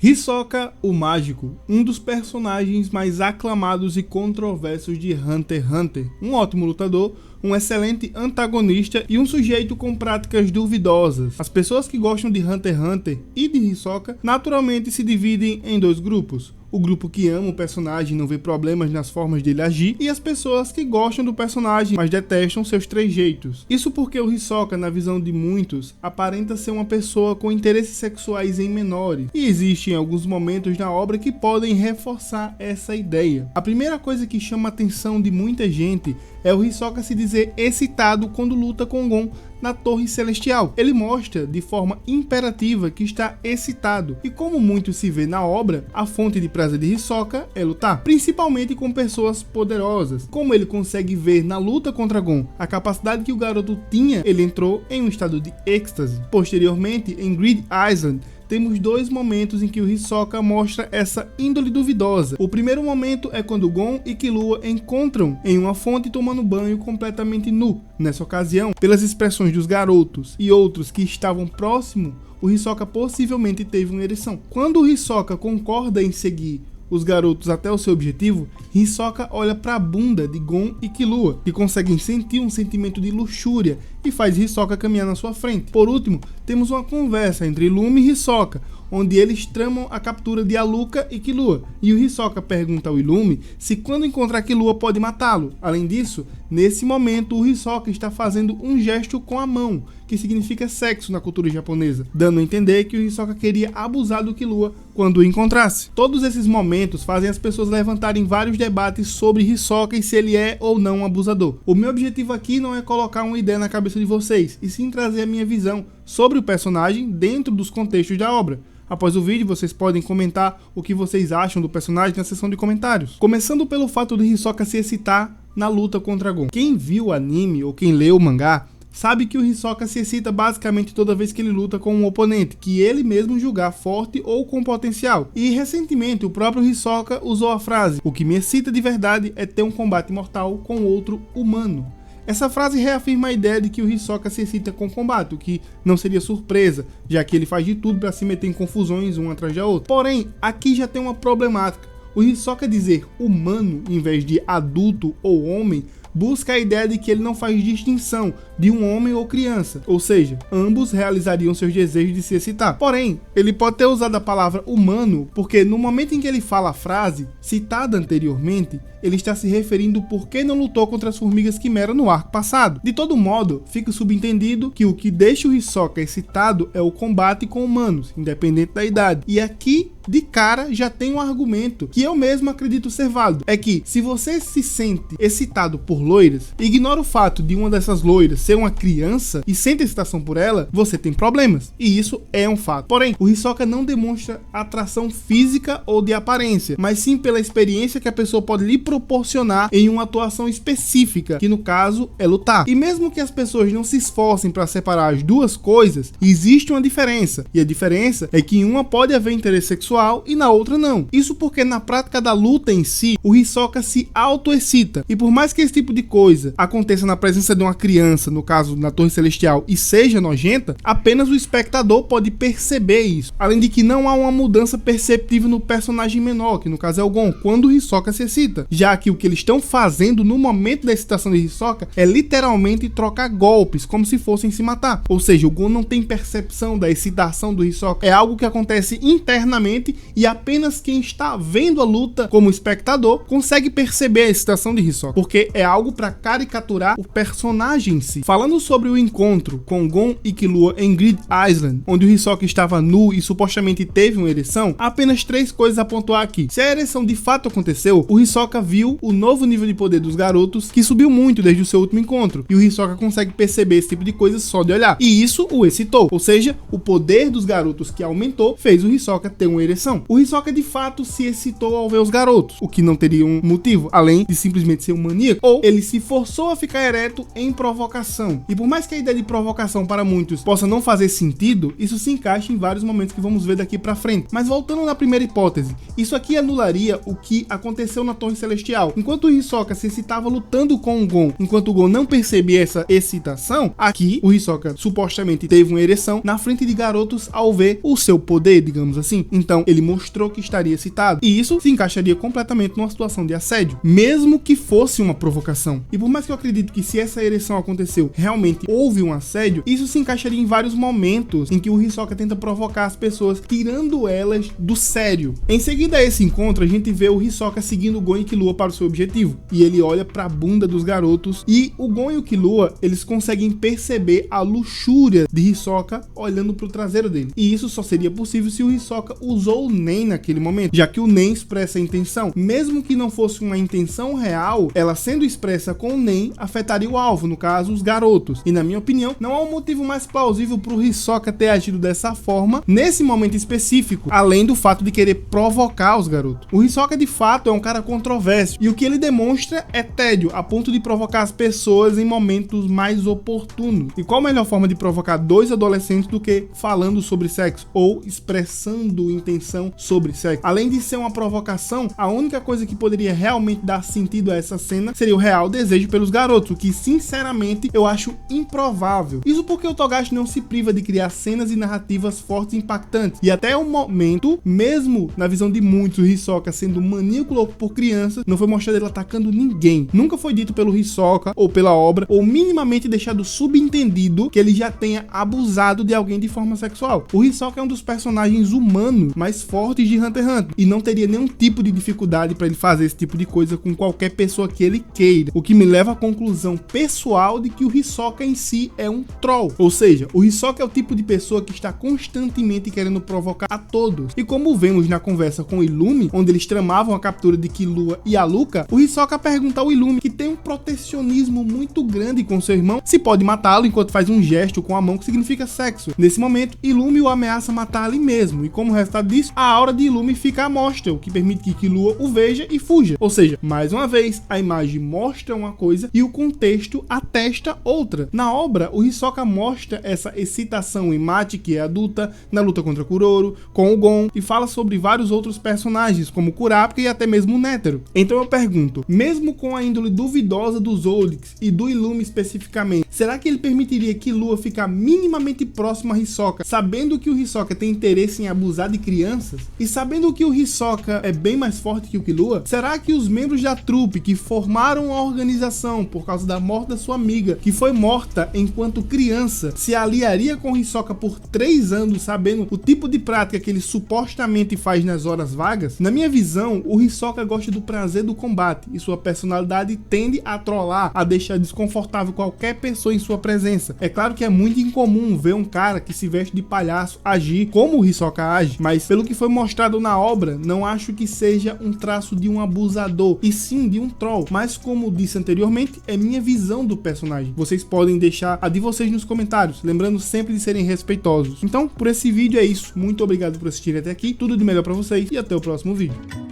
Hisoka, o Mágico, um dos personagens mais aclamados e controversos de Hunter x Hunter, um ótimo lutador, um excelente antagonista e um sujeito com práticas duvidosas. As pessoas que gostam de Hunter x Hunter e de Hisoka naturalmente se dividem em dois grupos. O grupo que ama o personagem e não vê problemas nas formas dele agir, e as pessoas que gostam do personagem, mas detestam seus trejeitos. Isso porque o Hisoka, na visão de muitos, aparenta ser uma pessoa com interesses sexuais em menores, e existem alguns momentos na obra que podem reforçar essa ideia. A primeira coisa que chama a atenção de muita gente é o Hisoka se dizer excitado quando luta com Gon na Torre Celestial. Ele mostra de forma imperativa que está excitado, e como muito se vê na obra, a fonte de prazer de Hisoka é lutar, principalmente com pessoas poderosas. Como ele consegue ver na luta contra Gon a capacidade que o garoto tinha, ele entrou em um estado de êxtase. Posteriormente, em Greed Island, temos dois momentos em que o Hisoka mostra essa índole duvidosa. O primeiro momento é quando Gon e Killua encontram em uma fonte tomando banho completamente nu. Nessa ocasião, pelas expressões dos garotos e outros que estavam próximo, o Hisoka possivelmente teve uma ereção. Quando o Hisoka concorda em seguir os garotos até o seu objetivo, Hisoka olha para a bunda de Gon e Killua, que conseguem sentir um sentimento de luxúria e faz Hisoka caminhar na sua frente. Por último, temos uma conversa entre Illumi e Hisoka, onde eles tramam a captura de Alluka e Killua, e o Hisoka pergunta ao Illumi se quando encontrar Killua pode matá-lo. Além disso, nesse momento o Hisoka está fazendo um gesto com a mão, que significa sexo na cultura japonesa, dando a entender que o Hisoka queria abusar do Killua quando o encontrasse. Todos esses momentos fazem as pessoas levantarem vários debates sobre Hisoka e se ele é ou não um abusador. O meu objetivo aqui não é colocar uma ideia na cabeça de vocês, e sim trazer a minha visão sobre o personagem dentro dos contextos da obra. Após o vídeo, vocês podem comentar o que vocês acham do personagem na seção de comentários. Começando pelo fato de Hisoka se excitar na luta contra Gon. Quem viu o anime ou quem leu o mangá sabe que o Hisoka se excita basicamente toda vez que ele luta com um oponente que ele mesmo julgar forte ou com potencial. E recentemente o próprio Hisoka usou a frase: "O que me excita de verdade é ter um combate mortal com outro humano". Essa frase reafirma a ideia de que o Hisoka se excita com combate, o que não seria surpresa, já que ele faz de tudo para se meter em confusões uma atrás da outra. Porém, aqui já tem uma problemática. O Hisoka dizer humano em vez de adulto ou homem busca a ideia de que ele não faz distinção de um homem ou criança, ou seja, ambos realizariam seus desejos de se excitar. Porém, ele pode ter usado a palavra humano porque no momento em que ele fala a frase citada anteriormente, ele está se referindo por que não lutou contra as formigas quimera no arco passado. De todo modo, fica subentendido que o que deixa o Hisoka excitado é o combate com humanos, independente da idade. E aqui, de cara, já tem um argumento que eu mesmo acredito ser válido. É que, se você se sente excitado por loiras, ignora o fato de uma dessas loiras ser uma criança e sente excitação por ela, você tem problemas. E isso é um fato. Porém, o Hisoka não demonstra atração física ou de aparência, mas sim pela experiência que a pessoa pode lhe proporcionar em uma atuação específica, que no caso é lutar. E mesmo que as pessoas não se esforcem para separar as duas coisas, existe uma diferença. E a diferença é que em uma pode haver interesse sexual e na outra não. Isso porque na prática da luta em si, o Hisoka se auto-excita. E por mais que esse tipo de coisa aconteça na presença de uma criança, no caso na Torre Celestial, e seja nojenta, apenas o espectador pode perceber isso. Além de que não há uma mudança perceptível no personagem menor, que no caso é o Gon, quando o Hisoka se excita. Já que o que eles estão fazendo no momento da excitação de Hisoka é literalmente trocar golpes, como se fossem se matar. Ou seja, o Gon não tem percepção da excitação do Hisoka. É algo que acontece internamente e apenas quem está vendo a luta como espectador consegue perceber a excitação de Hisoka, porque é algo para caricaturar o personagem em si. Falando sobre o encontro com Gon e Killua em Greed Island, onde o Hisoka estava nu e supostamente teve uma ereção, há apenas 3 coisas a pontuar aqui. Se a ereção de fato aconteceu, o Hisoka viu o novo nível de poder dos garotos, que subiu muito desde o seu último encontro, e o Hisoka consegue perceber esse tipo de coisa só de olhar, e isso o excitou, ou seja, o poder dos garotos que aumentou fez o Hisoka ter uma ereção. O Hisoka de fato se excitou ao ver os garotos, o que não teria um motivo, além de simplesmente ser um maníaco, ou ele se forçou a ficar ereto em provocação. E por mais que a ideia de provocação para muitos possa não fazer sentido, isso se encaixa em vários momentos que vamos ver daqui pra frente. Mas voltando na primeira hipótese, isso aqui anularia o que aconteceu na Torre Celestial. Enquanto o Hisoka se excitava lutando com o Gon, enquanto o Gon não percebia essa excitação, aqui o Hisoka supostamente teve uma ereção na frente de garotos ao ver o seu poder, digamos assim. Então ele mostrou que estaria excitado. E isso se encaixaria completamente numa situação de assédio, mesmo que fosse uma provocação. E por mais que eu acredito que se essa ereção aconteceu, realmente houve um assédio, isso se encaixaria em vários momentos em que o Hisoka tenta provocar as pessoas, tirando elas do sério. Em seguida a esse encontro, a gente vê o Hisoka seguindo o Gon e Killua para o seu objetivo, e ele olha para a bunda dos garotos, e o Gon e o Killua, eles conseguem perceber a luxúria de Hisoka olhando para o traseiro dele. E isso só seria possível se o Hisoka usou o Nen naquele momento, já que o Nen expressa a intenção. Mesmo que não fosse uma intenção real, ela sendo expressa com o Nen afetaria o alvo, no caso os garotos. E na minha opinião, não há um motivo mais plausível para o Hisoka ter agido dessa forma nesse momento específico, além do fato de querer provocar os garotos. O Hisoka de fato é um cara controverso, e o que ele demonstra é tédio, a ponto de provocar as pessoas em momentos mais oportunos. E qual a melhor forma de provocar dois adolescentes do que falando sobre sexo ou expressando intenção sobre sexo? Além de ser uma provocação, a única coisa que poderia realmente dar sentido a essa cena seria o real desejo pelos garotos, o que sinceramente eu acho improvável. Isso porque o Togashi não se priva de criar cenas e narrativas fortes e impactantes, e até o momento, mesmo na visão de muitos, o Hisoka sendo um maníaco louco por crianças, não foi mostrado ele atacando ninguém. Nunca foi dito pelo Hisoka ou pela obra, ou minimamente deixado subentendido que ele já tenha abusado de alguém de forma sexual. O Hisoka é um dos personagens humanos mais fortes de Hunter x Hunter, e não teria nenhum tipo de dificuldade para ele fazer esse tipo de coisa com qualquer pessoa que ele queira, o que me leva à conclusão pessoal de que o Hisoka em si é um troll. Ou seja, o Hisoka é o tipo de pessoa que está constantemente querendo provocar a todos. E como vemos na conversa com o Illumi, onde eles tramavam a captura de Killua e Aluka, o Hisoka pergunta ao Illumi, que tem um protecionismo muito grande com seu irmão, se pode matá-lo enquanto faz um gesto com a mão que significa sexo. Nesse momento, Illumi o ameaça matar ali mesmo, e como resultado disso, a aura de Illumi fica à mostra, o que permite que Killua o veja e fuja. Ou seja, mais uma vez, a imagem mostra uma coisa e o contexto atesta outra. Na obra, o Hisoka mostra essa excitação em Mate, que é adulta, na luta contra Kuroro, com o Gon, e fala sobre vários outros personagens, como Kurapika e até mesmo o Nétero. Então eu pergunto, mesmo com a índole duvidosa dos Oryx e do Illumi especificamente, será que ele permitiria que Killua ficar minimamente próximo a Hisoka, sabendo que o Hisoka tem interesse em abusar de crianças? E sabendo que o Hisoka é bem mais forte que o Killua, será que os membros da trupe que formaram a organização por causa da morte da sua amiga, que foi morta enquanto criança, se aliaria com o Hisoka por 3 anos, sabendo o tipo de prática que ele supostamente faz nas horas vagas? Na minha visão, o Hisoka gosta do prazer do combate, e sua personalidade tende a trollar, a deixar desconfortável qualquer pessoa em sua presença. É claro que é muito incomum ver um cara que se veste de palhaço agir como o Hisoka age, mas pelo que foi mostrado na obra, não acho que seja um traço de um abusador, e sim de um troll. Mas como disse anteriormente, é minha visão do personagem. Vocês podem deixar a de vocês nos comentários, lembrando sempre de serem respeitosos. Então, por esse vídeo é isso. Muito obrigado por assistirem até aqui, tudo de melhor pra vocês e até o próximo vídeo.